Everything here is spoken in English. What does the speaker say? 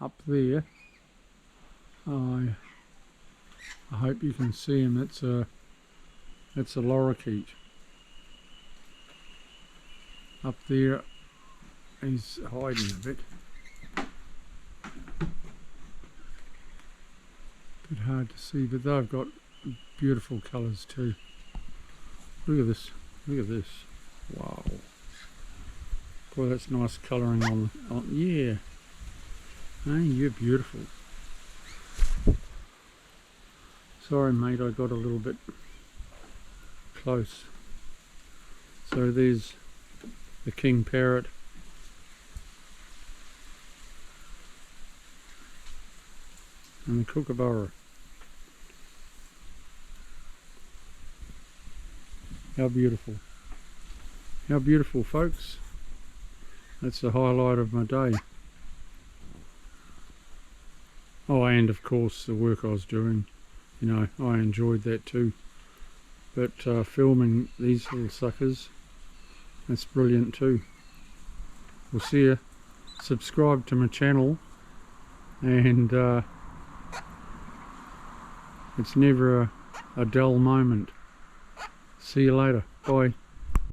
up there. I hope you can see him. It's a lorikeet. Up there he's hiding a bit. Bit hard to see, but they've got beautiful colours too. Look at this. Look at this. Wow. Boy, that's nice colouring on yeah. Hey, you're beautiful. Sorry mate, I got a little bit close. So there's the king parrot. And the kookaburra. How beautiful. How beautiful, folks. That's the highlight of my day. Oh, and of course the work I was doing. You know, I enjoyed that too. But filming these little suckers, that's brilliant too. We'll see you. Subscribe to my channel, and it's never a dull moment. See you later. Bye.